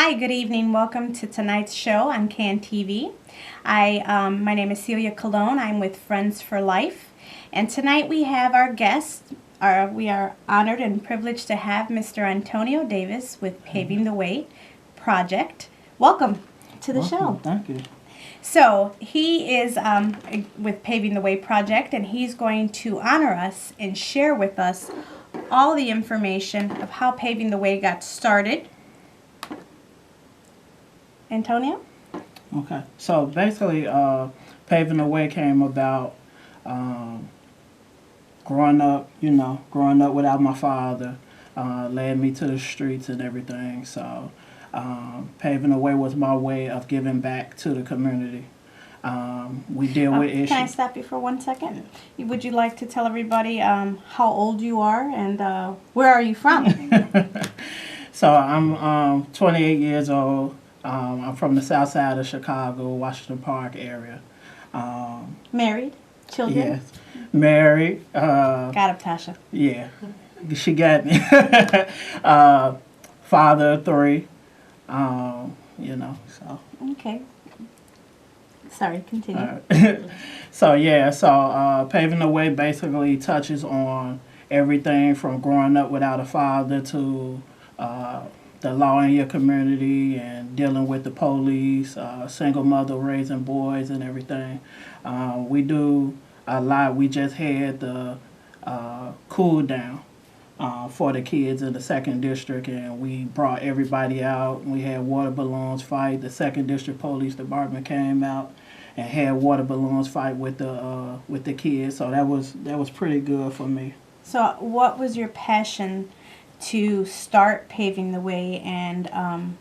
Hi, good evening. Welcome to tonight's show on CAN TV. My name is Celia Colon. I'm with Friends for Life. And tonight we have our guest. We are honored and privileged to have Mr. Antonio Davis with Paving the Way project. Welcome to the show. Thank you. So he is with Paving the Way project, and he's going to honor us and share with us all the information of how Paving the Way got started. Antonio? Okay. So basically, Paving the Way came about growing up without my father, led me to the streets and everything. So Paving the Way was my way of giving back to the community. We deal with issues. Can I stop you for 1 second? Yeah. Would you like to tell everybody how old you are and where are you from? So I'm 28 years old. I'm from the south side of Chicago, Washington Park area. Married? Children? Yes. Married. Got it, Tasha. Yeah. She got me. Father of 3. So. Okay. Sorry, continue. So Paving the Way basically touches on everything from growing up without a father to the law in your community and dealing with the police, single mother raising boys and everything. We do a lot. We just had the cool down for the kids in the 2nd District, and we brought everybody out. We had water balloons fight. The 2nd District Police Department came out and had water balloons fight with the kids. So that was pretty good for me. So what was your passion to start Paving the Way, and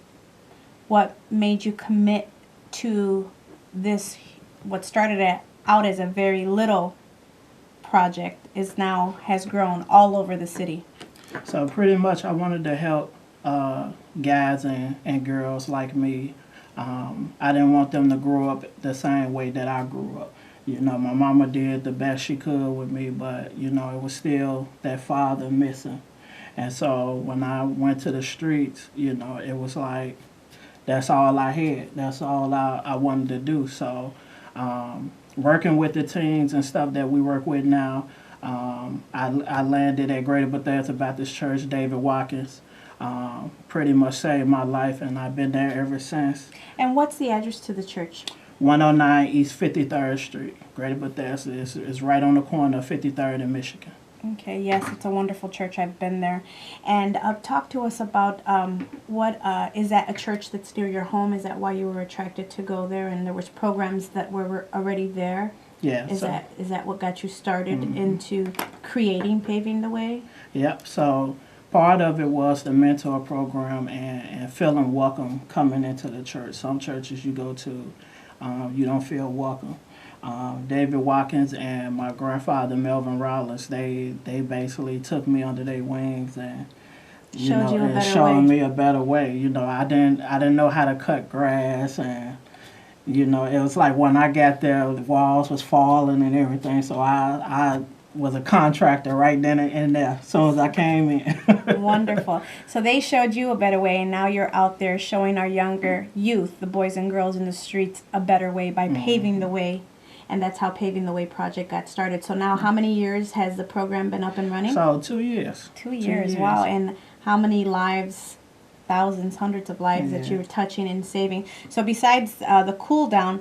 what made you commit to this, what started out as a very little project has grown all over the city? So pretty much I wanted to help guys and girls like me. I didn't want them to grow up the same way that I grew up. My mama did the best she could with me, but, it was still that father missing. And so when I went to the streets, it was like, that's all I had. That's all I wanted to do. So working with the teens and stuff that we work with now, I landed at Greater Bethesda Baptist Church, David Watkins. Pretty much saved my life, and I've been there ever since. And what's the address to the church? 109 East 53rd Street, Greater Bethesda. It's right on the corner of 53rd and Michigan. Okay, yes, it's a wonderful church. I've been there. And talk to us about is that a church that's near your home? Is that why you were attracted to go there, and there was programs that were already there? Yeah. Is that what got you started into creating Paving the Way? Yep. So part of it was the mentor program and feeling welcome coming into the church. Some churches you go to, you don't feel welcome. David Watkins and my grandfather Melvin Rollins, they basically took me under their wings and showed me a better way. I didn't know how to cut grass, and it was like when I got there, the walls was falling and everything. So I was a contractor right then and there as soon as I came in. Wonderful. So they showed you a better way, and now you're out there showing our younger youth, the boys and girls in the streets, a better way by paving the way. And that's how Paving the Way project got started. So now how many years has the program been up and running? So 2 years. 2 years, wow. And how many lives, thousands, hundreds of lives that you were touching and saving? So besides the cool down,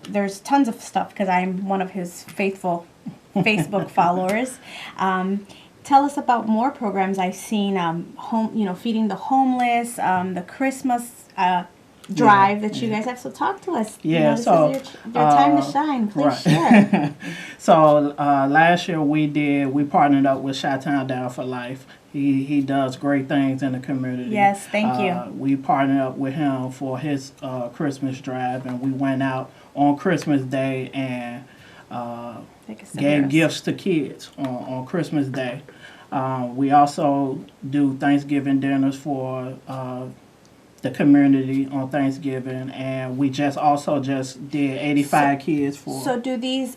there's tons of stuff because I'm one of his faithful Facebook followers. Tell us about more programs I've seen, feeding the homeless, the Christmas drive that you guys have. So talk to us. Yeah, this is your time to shine. Please share. So last year we partnered up with Chi-Town Down for Life. He does great things in the community. Yes, thank you. We partnered up with him for his Christmas drive, and we went out on Christmas Day and gave gifts to kids on Christmas Day. We also do Thanksgiving dinners for the community on Thanksgiving, and we just did 85 kids for. So do these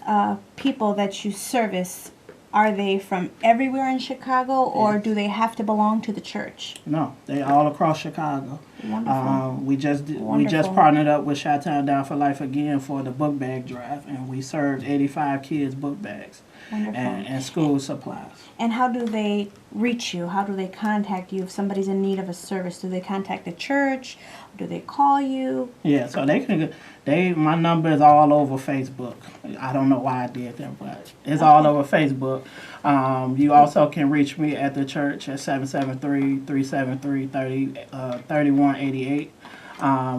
people that you service, are they from everywhere in Chicago, or do they have to belong to the church? No, they all across Chicago. Wonderful. We just Wonderful. partnered up with Chi-Town Down for Life again for the book bag drive, and we served 85 kids book bags Wonderful. and school supplies. And how do they reach you? How do they contact you if somebody's in need of a service? Do they contact the church? Do they call you? Yeah, so my number is all over Facebook. I don't know why I did that, but it's all over Facebook. You also can reach me at the church at 773-373-3188.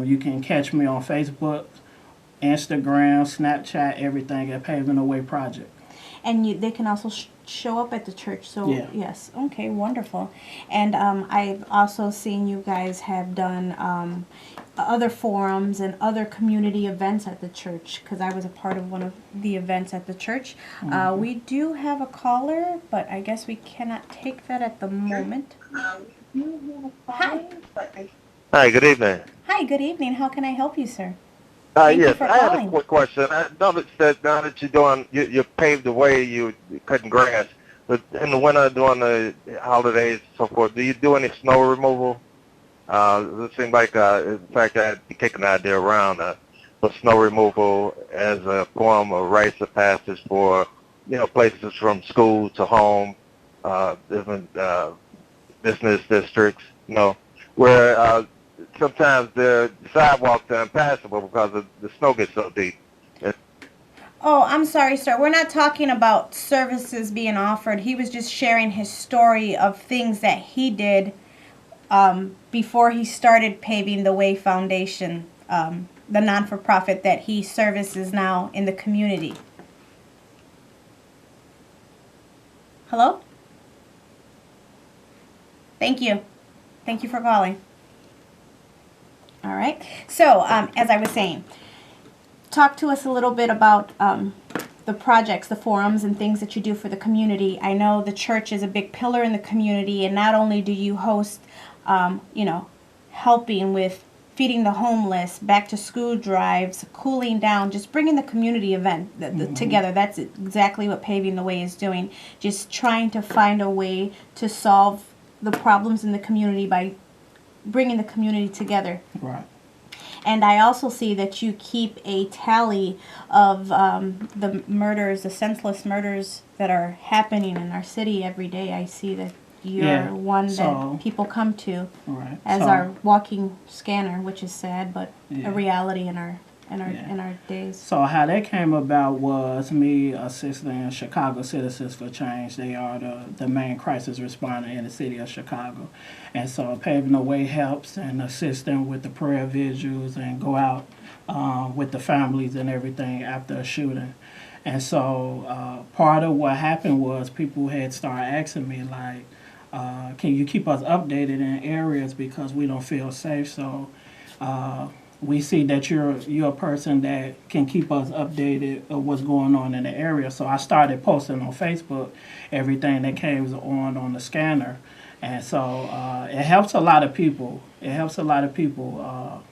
You can catch me on Facebook, Instagram, Snapchat, everything at Paving the Way Project. And they can also show up at the church. So Yeah. yes, okay, wonderful. And I've also seen you guys have done other forums and other community events at the church, because I was a part of one of the events at the church. We do have a caller, but I guess we cannot take that at the moment. Hi. Hi, good evening. Hi, good evening. How can I help you, sir? Thank you Yes, for I had a calling. quick question. I noticed that now that you paved the way, you're cutting grass, but in the winter during the holidays and so forth, do you do any snow removal? It seems like, in fact, I'd be kicking the idea around for snow removal as a form of rites of passage for, places from school to home, different business districts, where sometimes the sidewalks are impassable because the snow gets so deep. Oh, I'm sorry, sir. We're not talking about services being offered. He was just sharing his story of things that he did before he started Paving the Way Foundation, the non-for-profit that he services now in the community. Hello? Thank you. Thank you for calling. All right. So, as I was saying, talk to us a little bit about the projects, the forums, and things that you do for the community. I know the church is a big pillar in the community, and not only do you host, helping with feeding the homeless, back to school drives, cooling down, just bringing the community event together. That's exactly what Paving the Way is doing. Just trying to find a way to solve the problems in the community by bringing the community together. Right. And I also see that you keep a tally of the murders, the senseless murders that are happening in our city every day. I see that you're one that people come to as our walking scanner, which is sad, but a reality in our days. So how that came about was me assisting Chicago Citizens for Change. They are the main crisis responder in the city of Chicago. And so Paving the Way helps and assists them with the prayer vigils and go out with the families and everything after a shooting. And so part of what happened was people had started asking me, like, can you keep us updated in areas because we don't feel safe? So we see that you're a person that can keep us updated of what's going on in the area. So I started posting on Facebook everything that came on the scanner. And so it helps a lot of people. It helps a lot of people,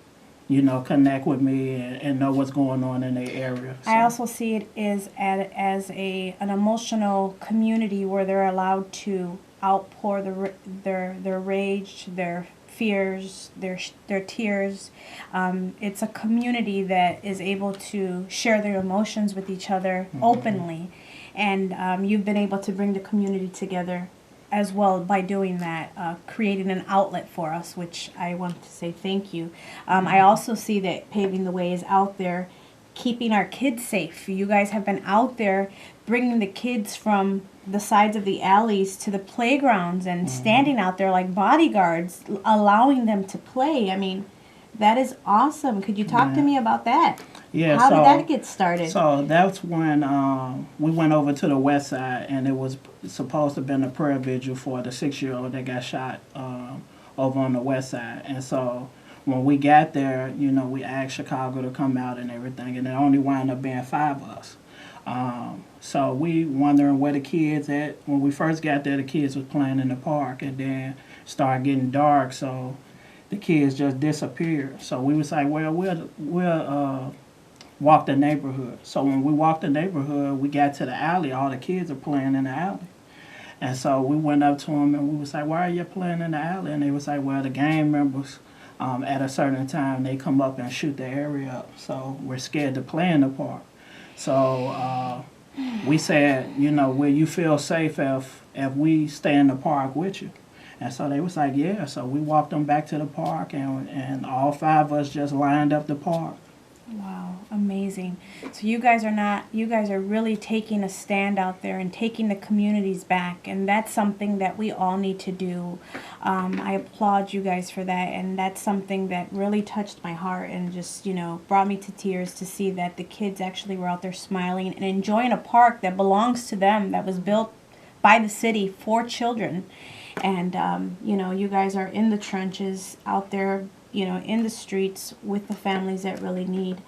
connect with me and know what's going on in their area. So. I also see it as an emotional community where they're allowed to outpour their rage, their fears, their tears. It's a community that is able to share their emotions with each other openly, and you've been able to bring the community together as well by doing that, creating an outlet for us, which I want to say thank you. I also see that Paving the Way is out there keeping our kids safe. You guys have been out there bringing the kids from the sides of the alleys to the playgrounds and standing out there like bodyguards, allowing them to play. I mean, that is awesome. Could you talk to me about that? Yeah. How did that get started? So that's when we went over to the west side, and it was supposed to have been a prayer vigil for the 6-year-old that got shot over on the west side. And so when we got there, we asked Chicago to come out and everything, and it only wound up being 5 of us. So we wondering where the kids at. When we first got there, the kids was playing in the park, and then started getting dark, so the kids just disappeared. So we was like, well, we'll walk the neighborhood. So when we walked the neighborhood, we got to the alley. All the kids are playing in the alley. And so we went up to them and we was like, why are you playing in the alley? And they was like, well, the gang members at a certain time, they come up and shoot the area up. So we're scared to play in the park. So we said, you know, will you feel safe if we stay in the park with you? And so they was like, yeah. So we walked them back to the park, and all 5 of us just lined up the park. Wow, amazing. So you guys are really taking a stand out there and taking the communities back, and that's something that we all need to do. I applaud you guys for that, and that's something that really touched my heart and just, you know, brought me to tears to see that the kids actually were out there smiling and enjoying a park that belongs to them, that was built by the city for children. And, you know, you guys are in the trenches out there, you know, in the streets with the families that really need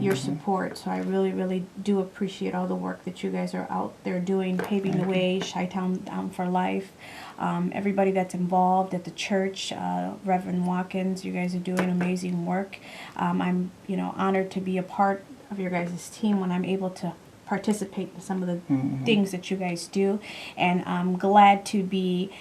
your support. So I really, really do appreciate all the work that you guys are out there doing, paving the way, Chi-Town Down for Life. Everybody that's involved at the church, Reverend Watkins, you guys are doing amazing work. I'm, you know, honored to be a part of your guys' team when I'm able to participate in some of the things that you guys do. And I'm glad to be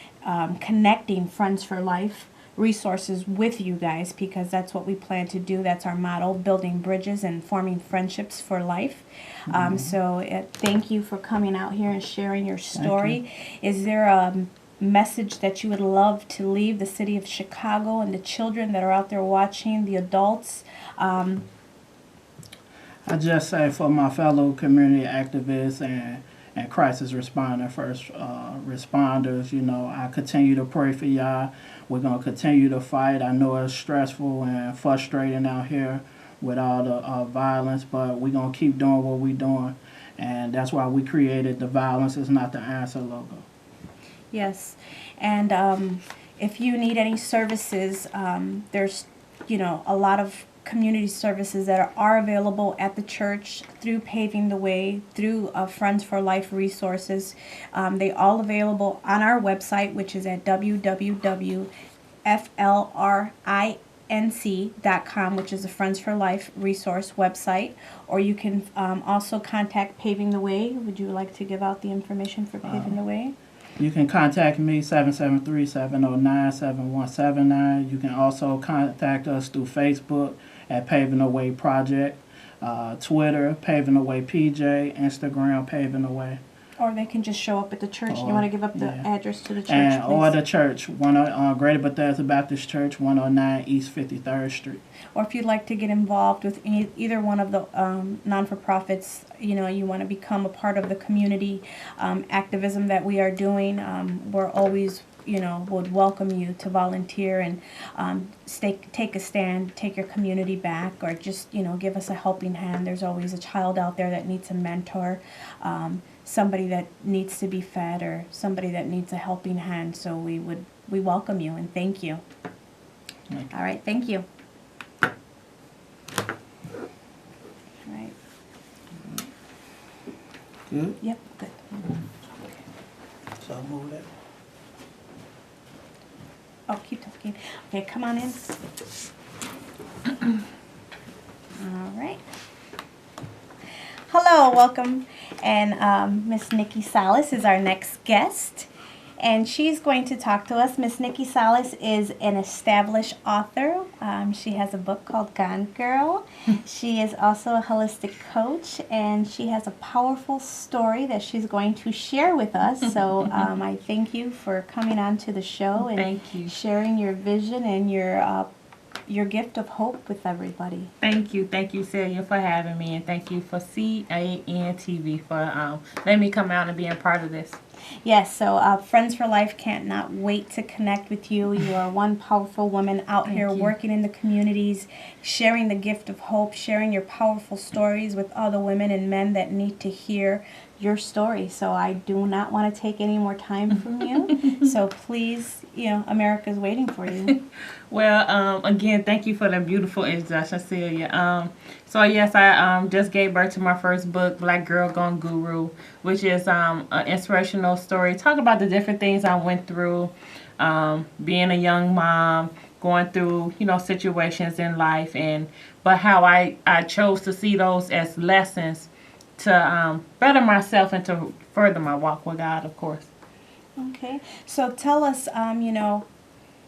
connecting Friends for Life resources with you guys, because that's what we plan to do. That's our motto, building bridges and forming friendships for life. So thank you for coming out here and sharing your story. Is there a message that you would love to leave the city of Chicago and the children that are out there watching, the adults? I just say for my fellow community activists and crisis first responders, you know, I continue to pray for y'all. We're going to continue to fight. I know it's stressful and frustrating out here with all the violence, but we're going to keep doing what we're doing. And that's why we created the Violence Is Not the Answer logo. Yes. And if you need any services, there's, you know, a lot of community services that are available at the church through Paving the Way, through Friends for Life resources. They all available on our website, which is at www.flrinc.com, which is the Friends for Life resource website. Or you can also contact Paving the Way. Would you like to give out the information for Paving the Way? You can contact me, 773-709-7179. You can also contact us through Facebook at Paving the Way Project, Twitter, Paving the Way PJ, Instagram, Paving the Way. Or they can just show up at the church. You want to give up the address to the church, and please? Or the church, Greater Bethesda Baptist Church, 109 East 53rd Street. Or if you'd like to get involved with either one of the non-for-profits, you know, you want to become a part of the community activism that we are doing, we're always, you know, would welcome you to volunteer and take a stand, take your community back, or just, you know, give us a helping hand. There's always a child out there that needs a mentor, somebody that needs to be fed, or somebody that needs a helping hand. So we welcome you and thank you. All right, thank you. All right. Good? Yep, good. So I'll move that. Oh, keep talking. Okay, come on in. All right. Hello, welcome. And Miss Nikki Salas is our next guest. And she's going to talk to us. Miss Nikki Salas is an established author. She has a book called Gone Girl. She is also a holistic coach, and she has a powerful story that she's going to share with us. So I thank you for coming on to the show and sharing your vision and your gift of hope with everybody. Thank you, Celia, for having me, and thank you for CAN-TV for letting me come out and being a part of this. Yes, so Friends for Life can't not wait to connect with you. You are one powerful woman out here working in the communities, sharing the gift of hope, sharing your powerful stories with other women and men that need to hear your story. So I do not want to take any more time from you. So please, you know, America's waiting for you. Well, again, thank you for the beautiful introduction, Celia. So yes, I just gave birth to my first book, Black Girl Gone Guru, which is an inspirational story. Talk about the different things I went through, being a young mom, going through, you know, situations in life, but how I chose to see those as lessons to better myself and to further my walk with God, of course. Okay, so tell us, you know,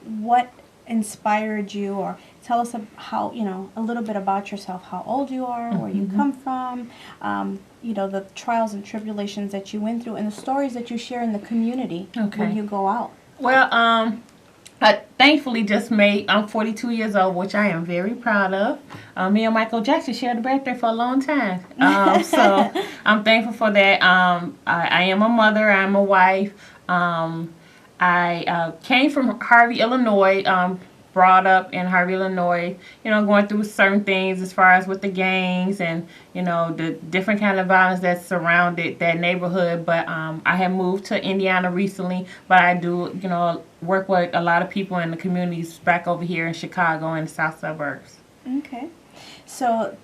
what inspired you, or tell us how, a little bit about yourself, how old you are, where you come from, the trials and tribulations that you went through, and the stories that you share in the community when you go out. Well, I thankfully just I'm 42 years old, which I am very proud of. Me and Michael Jackson shared a birthday for a long time. So I'm thankful for that. I am a mother. I'm a wife. I came from Harvey, Illinois, brought up in Harvey, Illinois, going through certain things as far as with the gangs and, the different kind of violence that surrounded that neighborhood. But I have moved to Indiana recently, but I do, work with a lot of people in the communities back over here in Chicago and the south suburbs. Okay. So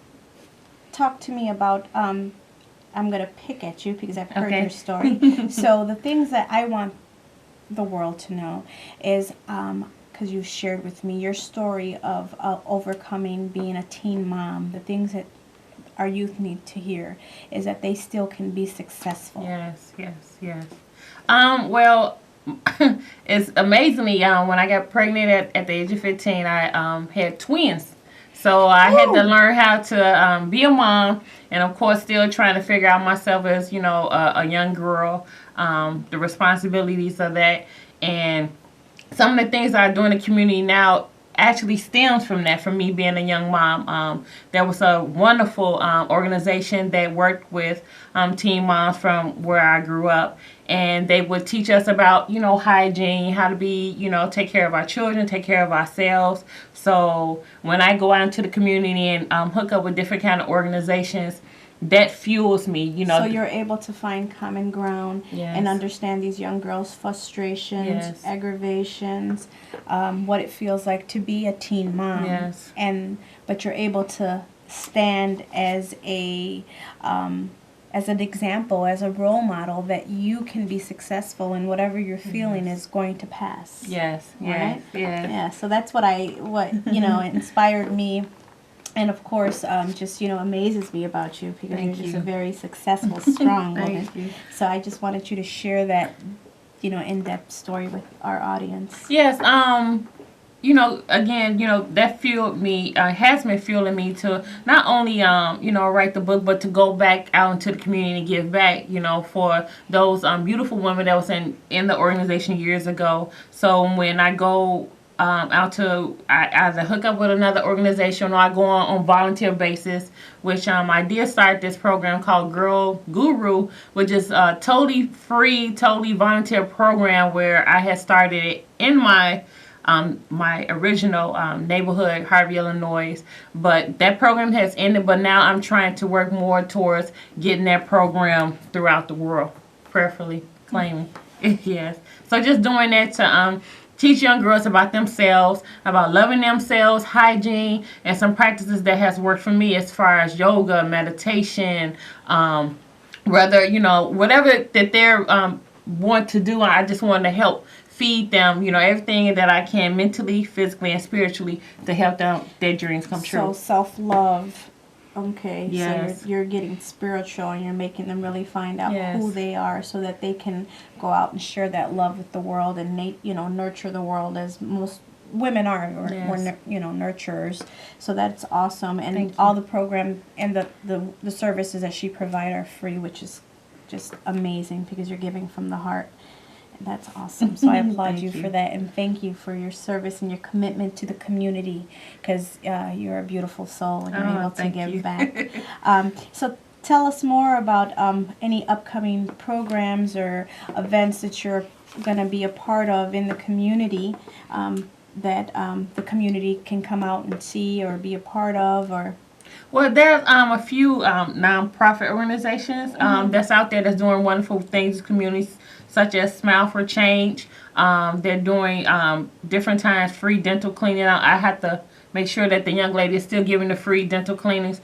talk to me about, I'm going to pick at you because I've heard your story. So the things that I want the world to know is, because you shared with me your story of overcoming being a teen mom, the things that our youth need to hear is that they still can be successful. Yes. Well, it's amazingly, when I got pregnant at the age of 15, I had twins. So I had to learn how to be a mom, and of course still trying to figure out myself as, a young girl, the responsibilities of that. And some of the things that I do in the community now actually stems from that, from me being a young mom. There was a wonderful organization that worked with teen moms from where I grew up, and they would teach us about, hygiene, how to be, take care of our children, take care of ourselves. So when I go out into the community and hook up with different kind of organizations, that fuels me, So you're able to find common ground and understand these young girls' frustrations, aggravations, what it feels like to be a teen mom. Yes. But you're able to stand as as an example, as a role model, that you can be successful and whatever you're feeling is going to pass. Yes. Right? Yes. Yeah. So that's what inspired me. And of course, just, amazes me about you because you're just a very successful, strong woman. Thank you. So I just wanted you to share that, in-depth story with our audience. Yes. Again, that fueled me, has been fueling me to not only, write the book, but to go back out into the community and give back, for those beautiful women that was in the organization years ago. So when I go out to, I either hook up with another organization or I go on volunteer basis, which I did start this program called Girl Guru, which is a totally free, totally volunteer program where I had started it in my original neighborhood, Harvey, Illinois. But that program has ended, but now I'm trying to work more towards getting that program throughout the world, prayerfully claiming. Yes. So just doing that to teach young girls about themselves, about loving themselves, hygiene, and some practices that has worked for me as far as yoga, meditation, whether, whatever that they're want to do. I just want to help feed them, everything that I can mentally, physically, and spiritually to help their dreams come true. So self-love. Okay, yes. So you're getting spiritual and you're making them really find out who they are so that they can go out and share that love with the world and, nurture the world as most women are, or nurturers. So that's awesome. And all the program and the services that she provides are free, which is just amazing because you're giving from the heart. That's awesome. So I applaud you for that, and thank you for your service and your commitment to the community, because you're a beautiful soul and you're able to give back. So tell us more about any upcoming programs or events that you're going to be a part of in the community that the community can come out and see or be a part of, or... Well, there's a few nonprofit organizations that's out there that's doing wonderful things in communities, such as Smile for Change. They're doing different times free dental cleaning. I have to make sure that the young lady is still giving the free dental cleanings.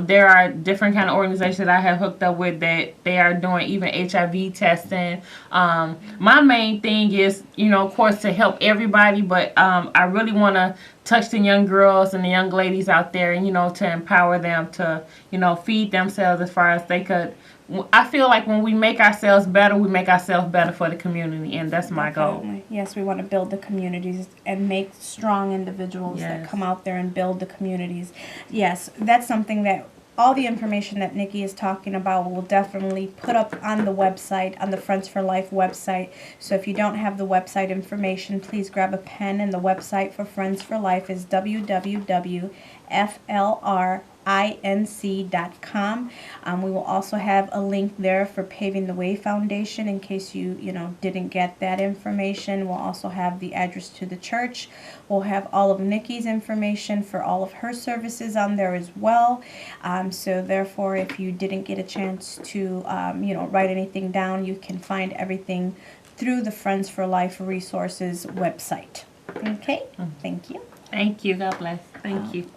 There are different kind of organizations that I have hooked up with that they are doing even HIV testing. My main thing is, of course, to help everybody, but I really want to touch the young girls and the young ladies out there and, to empower them to, feed themselves as far as they could I feel like when we make ourselves better, we make ourselves better for the community, and that's my goal. Definitely. Yes, we want to build the communities and make strong individuals that Yes. come out there and build the communities. Yes, that's something that all the information that Nikki is talking about will definitely put up on the website, on the Friends for Life website. So if you don't have the website information, please grab a pen, and the website for Friends for Life is www.flrinc.com. We will also have a link there for Paving the Way Foundation in case you didn't get that information. We'll also have the address to the church. We'll have all of Nikki's information for all of her services on there as well. So therefore, if you didn't get a chance to write anything down, you can find everything through the Friends for Life Resources website. Okay, thank you. Thank you. God bless. Thank you.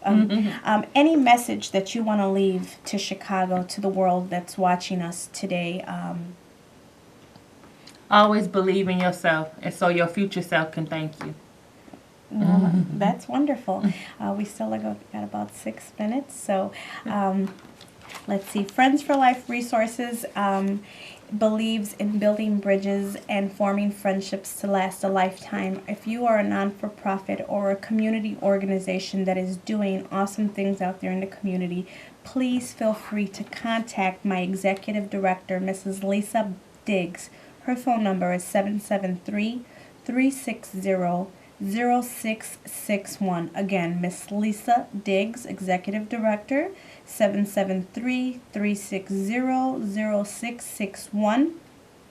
Any message that you want to leave to Chicago, to the world that's watching us today? Always believe in yourself, and so your future self can thank you. That's wonderful. We still got about 6 minutes, so let's see. Friends for Life Resources believes in building bridges and forming friendships to last a lifetime. If you are a non-for-profit or a community organization that is doing awesome things out there in the community, please feel free to contact my executive director, Mrs. Lisa Diggs. Her phone number is 773-360-0661. Again, Miss Lisa Diggs, Executive Director, 773-360-0661.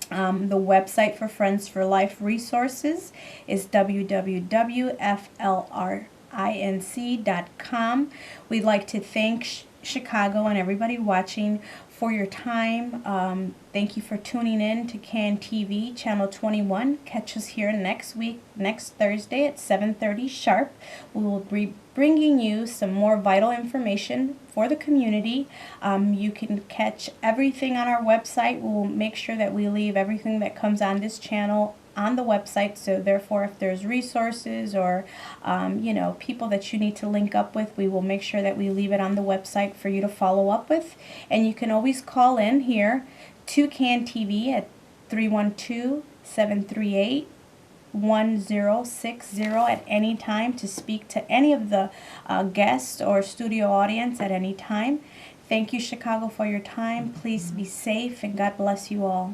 The website for Friends for Life Resources is www.flrinc.com. We'd like to thank Chicago and everybody watching for your time. Thank you for tuning in to CAN TV, Channel 21. Catch us here next week, next Thursday at 7:30 sharp. We will be bringing you some more vital information for the community. You can catch everything on our website. We'll make sure that we leave everything that comes on this channel on the website, so therefore if there's resources or people that you need to link up with, we will make sure that we leave it on the website for you to follow up with. And you can always call in here to CAN TV at 312-738-1060 at any time to speak to any of the guests or studio audience at any time. Thank you, Chicago, for your time. Please be safe, and God bless you all.